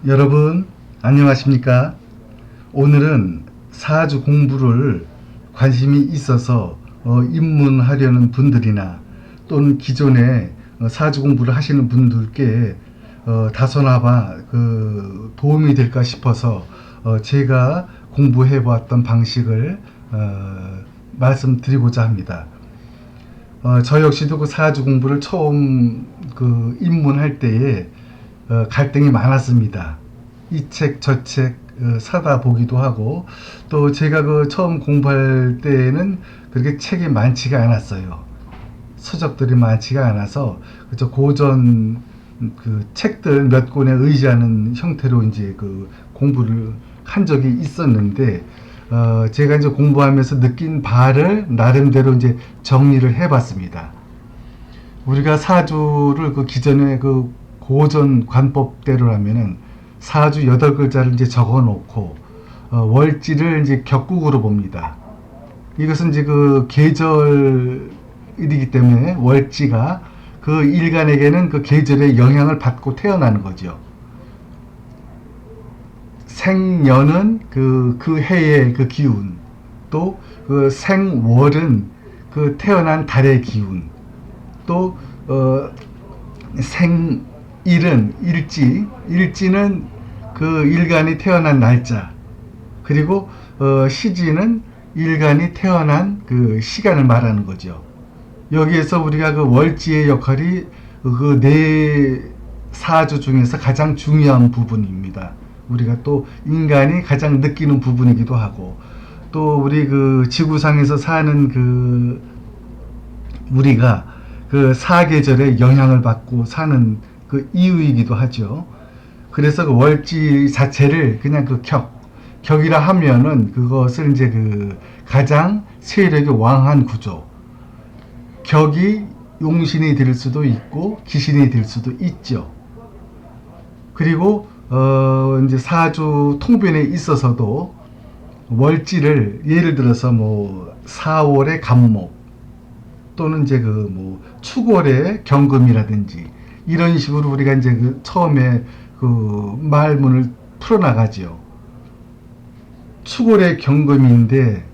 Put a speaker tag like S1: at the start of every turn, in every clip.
S1: 여러분 안녕하십니까? 오늘은 사주 공부를 관심이 있어서 입문하려는 분들이나 또는 기존에 사주 공부를 하시는 분들께 다소나마 도움이 될까 싶어서 제가 공부해 보았던 방식을 말씀드리고자 합니다. 저 역시도 그 사주 공부를 처음 입문할 때에 갈등이 많았습니다. 이 책 저 책 사다 보기도 하고, 또 제가 처음 공부할 때에는 그렇게 책이 많지가 않았어요. 서적들이 많지가 않아서 그저 고전 책들 몇 권에 의지하는 형태로 이제 공부를 한 적이 있었는데, 제가 이제 공부하면서 느낀 바를 나름대로 이제 정리를 해봤습니다. 우리가 사주를 기존의 고전 관법대로라면은 사주 8글자를 이제 적어 놓고 월지를 이제 격국으로 봅니다. 이것은 이제 계절이기 때문에 월지가 일간에게는 계절의 영향을 받고 태어나는 거죠. 생년은 그 해의 기운, 또 생월은 태어난 달의 기운, 또 생일은 일지는 일간이 태어난 날짜, 그리고 시지는 일간이 태어난 시간을 말하는 거죠. 여기에서 우리가 월지의 역할이 네 사주 중에서 가장 중요한 부분입니다. 우리가 또 인간이 가장 느끼는 부분이기도 하고, 또 우리 지구상에서 사는 우리가 사계절의 영향을 받고 사는 이유이기도 하죠. 그래서 월지 자체를 그냥 격이라 하면은 그것을 이제 가장 세력이 왕한 구조. 격이 용신이 될 수도 있고 기신이 될 수도 있죠. 그리고 이제 사주 통변에 있어서도 월지를 예를 들어서 4월의 간목, 또는 이제 축월의 경금이라든지 이런 식으로 우리가 이제 처음에 말문을 풀어나가죠. 축월의 경금인데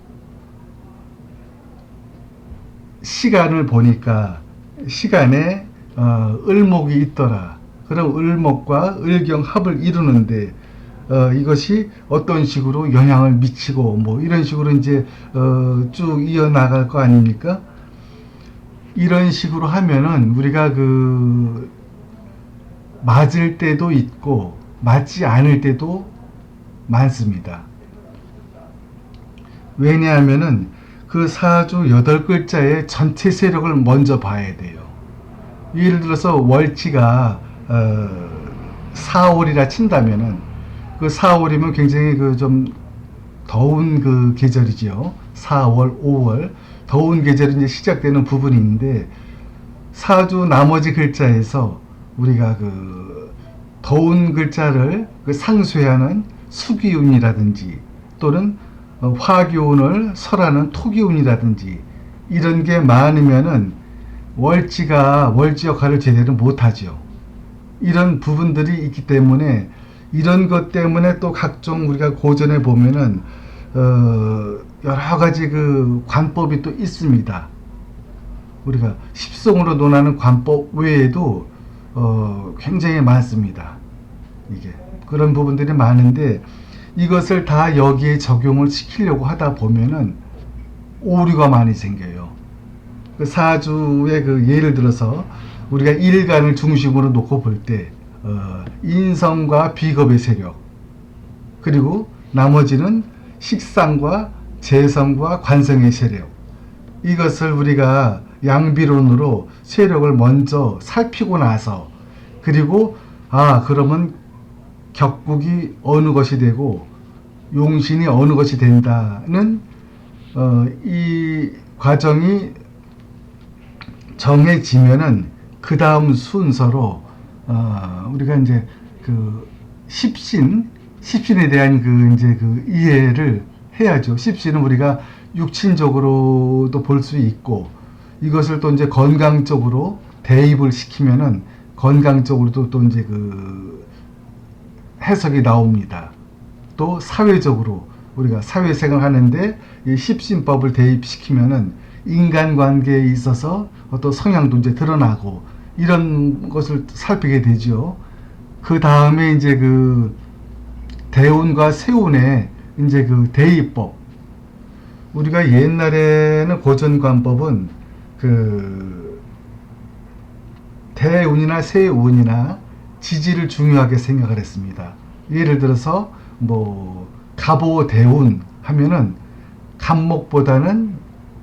S1: 시간을 보니까 시간에 을목이 있더라. 그럼 을목과 을경합을 이루는데 이것이 어떤 식으로 영향을 미치고 이런 식으로 이제 쭉 이어나갈 거 아닙니까? 이런 식으로 하면은 우리가 맞을 때도 있고 맞지 않을 때도 많습니다. 왜냐하면은 사주 8글자의 전체 세력을 먼저 봐야 돼요. 예를 들어서 월지가 4월이라 친다면은 4월이면 굉장히 좀 더운 계절이죠. 4월, 5월 더운 계절이 이제 시작되는 부분인데, 사주 나머지 글자에서 우리가 더운 글자를 상쇄하는 수기운이라든지, 또는 화기운을 설하는 토기운이라든지 이런 게 많으면은 월지가 월지 역할을 제대로 못하죠. 이런 부분들이 있기 때문에, 이런 것 때문에 또 각종 우리가 고전에 보면은 여러 가지 관법이 또 있습니다. 우리가 십성으로 논하는 관법 외에도 굉장히 많습니다. 이게 그런 부분들이 많은데, 이것을 다 여기에 적용을 시키려고 하다 보면은 오류가 많이 생겨요. 사주의 예를 들어서 우리가 일간을 중심으로 놓고 볼 때 인성과 비겁의 세력, 그리고 나머지는 식상과 재성과 관성의 세력, 이것을 우리가 양비론으로 세력을 먼저 살피고 나서, 그리고 그러면 격국이 어느 것이 되고 용신이 어느 것이 된다는 이 과정이 정해지면은 그 다음 순서로 우리가 이제 십신에 대한 이제 이해를 해야죠. 십신은 우리가 육친적으로도 볼 수 있고, 이것을 또 이제 건강적으로 대입을 시키면은 건강적으로도 또 이제 해석이 나옵니다. 또 사회적으로 우리가 사회생활 하는데 이 십신법을 대입시키면은 인간관계에 있어서 어떤 성향도 이제 드러나고 이런 것을 살피게 되죠. 그 다음에 이제 그 대운과 세운의 이제 그 대입법. 우리가 옛날에는 고전관법은 그 대운이나 세운이나 지지를 중요하게 생각을 했습니다. 예를 들어서 뭐 갑오대운 하면은 갑목보다는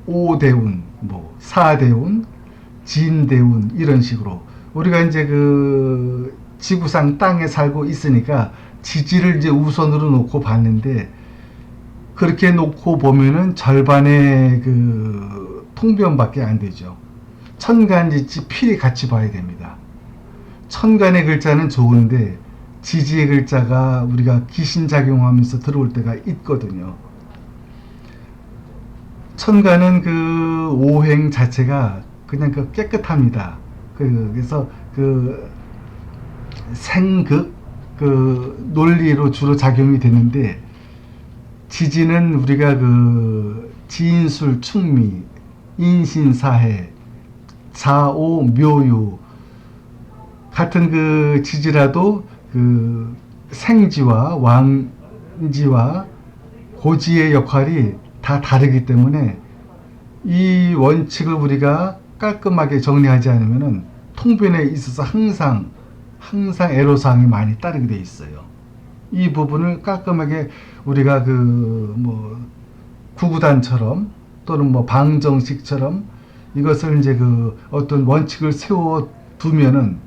S1: 오대운, 뭐 사대운, 진대운 이런 식으로 우리가 이제 그 지구상 땅에 살고 있으니까 지지를 이제 우선으로 놓고 봤는데 그렇게 놓고 보면은 절반의 그 통변밖에 안 되죠. 천간지지 필히 같이 봐야 됩니다. 천간의 글자는 좋은데 지지의 글자가 우리가 기신작용하면서 들어올 때가 있거든요. 천간은 그 오행 자체가 그냥 그 깨끗합니다. 그래서 그 생극 그 논리로 주로 작용이 되는데 지지는 우리가 그 지인술 충미, 인신사해, 자오 묘유 같은 그 지지라도 그 생지와 왕지와 고지의 역할이 다 다르기 때문에 이 원칙을 우리가 깔끔하게 정리하지 않으면은 통변에 있어서 항상 애로사항이 많이 따르게 돼 있어요. 이 부분을 깔끔하게 우리가 그 뭐 구구단처럼 또는 뭐 방정식처럼 이것을 이제 그 어떤 원칙을 세워 두면은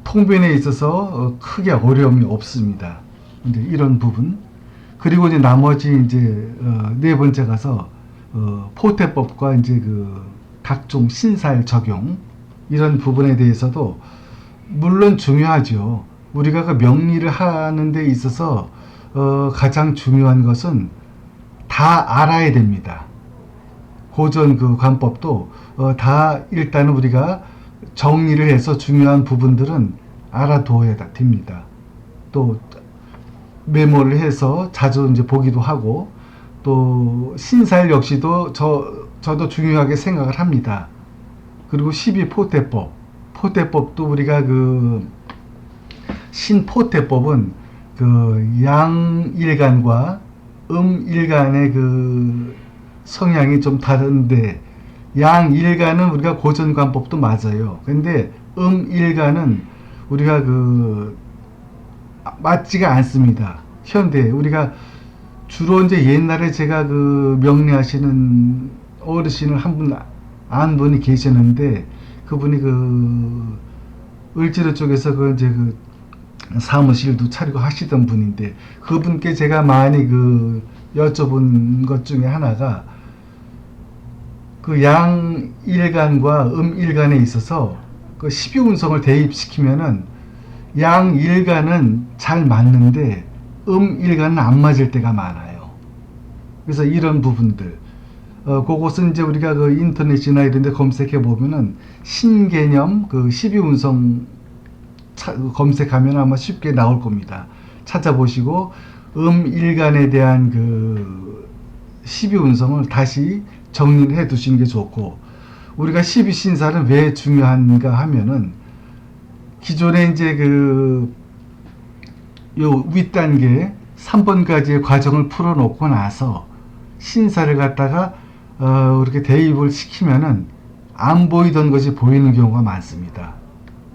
S1: 통변에 있어서 크게 어려움이 없습니다. 이제 이런 부분. 그리고 이제 나머지 이제 네 번째 가서 포태법과 이제 그 각종 신살 적용 이런 부분에 대해서도 물론 중요하죠. 우리가 그 명리를 하는 데 있어서 가장 중요한 것은 다 알아야 됩니다. 고전 그 관법도 다 일단은 우리가 정리를 해서 중요한 부분들은 알아두어야 됩니다. 또 메모를 해서 자주 이제 보기도 하고 또 신살 역시도 저도 중요하게 생각을 합니다. 그리고 12포태법 포태법도 우리가 그 신포태법은 그 양일간과 음일간의 그 성향이 좀 다른데 양일간은 우리가 고전관법도 맞아요. 근데 음일간은 우리가 그 맞지가 않습니다. 현대 우리가 주로 이제 옛날에 제가 그 명리하시는 어르신을 한 분 안 분이 계셨는데 그분이 그 을지로 쪽에서 그 이제 그 사무실도 차리고 하시던 분인데 그분께 제가 많이 그 여쭤본 것 중에 하나가 그 양일간과 음일간에 있어서 그 12운성을 대입시키면은 양일간은 잘 맞는데 음일간은 안 맞을 때가 많아요. 그래서 이런 부분들 그것은 이제 우리가 그 인터넷이나 이런 데 검색해 보면은 신개념 그 12운성 검색하면 아마 쉽게 나올 겁니다. 찾아보시고 음일간에 대한 그 12운성을 다시 정리를 해 두시는 게 좋고 우리가 12신사는 왜 중요한가 하면은 기존에 이제 그 요 윗단계 3번까지의 과정을 풀어놓고 나서 신사를 갖다가 이렇게 대입을 시키면은 안 보이던 것이 보이는 경우가 많습니다.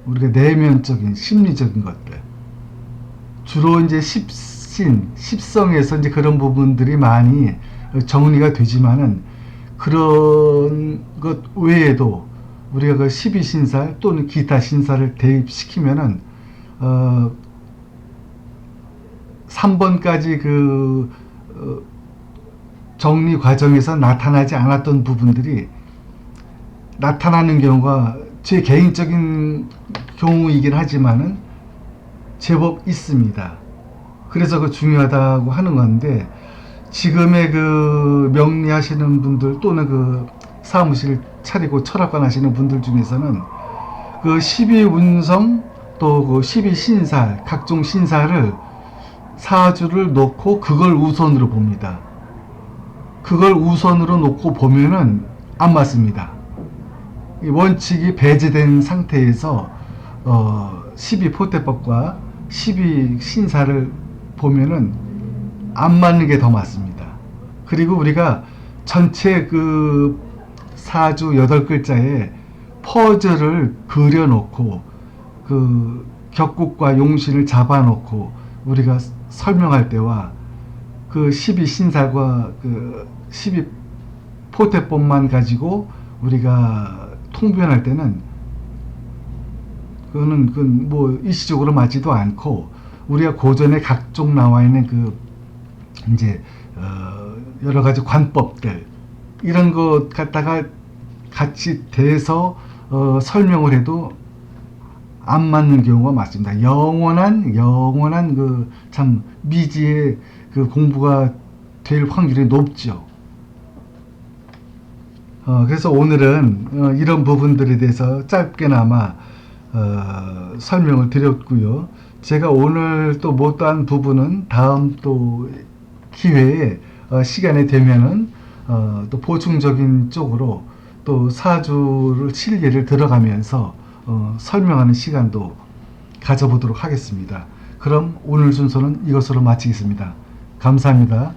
S1: 우리가 내면적인 심리적인 것들 주로 이제 십성에서 이제 그런 부분들이 많이 정리가 되지만은 그런 것 외에도 우리가 그 12신살 또는 기타 신살을 대입시키면은 3번까지 그 정리 과정에서 나타나지 않았던 부분들이 나타나는 경우가 제 개인적인 경우이긴 하지만은 제법 있습니다. 그래서 그 중요하다고 하는 건데 지금의 그 명리하시는 분들 또는 그 사무실 차리고 철학관 하시는 분들 중에서는 그 12운성 또 그 12신살, 각종 신살을 사주를 놓고 그걸 우선으로 봅니다. 그걸 우선으로 놓고 보면은 안 맞습니다. 이 원칙이 배제된 상태에서 12포대법과 12신사를 보면은 안 맞는 게 더 맞습니다. 그리고 우리가 전체 그 사주 8글자에 퍼즐을 그려놓고 그 격국과 용신을 잡아놓고 우리가 설명할 때와 그 12신사과 그 12포대법만 가지고 우리가 통변할 때는 그거는 뭐 일시적으로 맞지도 않고, 우리가 고전에 각종 나와 있는 그 이제 여러 가지 관법들 이런 것 갖다가 같이 대서 설명을 해도 안 맞는 경우가 많습니다. 영원한 그 참 미지의 그 공부가 될 확률이 높죠. 그래서 오늘은 이런 부분들에 대해서 짧게나마 설명을 드렸고요. 제가 오늘 또 못한 부분은 다음 또 기회에 시간이 되면은 또 보충적인 쪽으로 또 사주를 실기를 들어가면서 설명하는 시간도 가져보도록 하겠습니다. 그럼 오늘 순서는 이것으로 마치겠습니다. 감사합니다.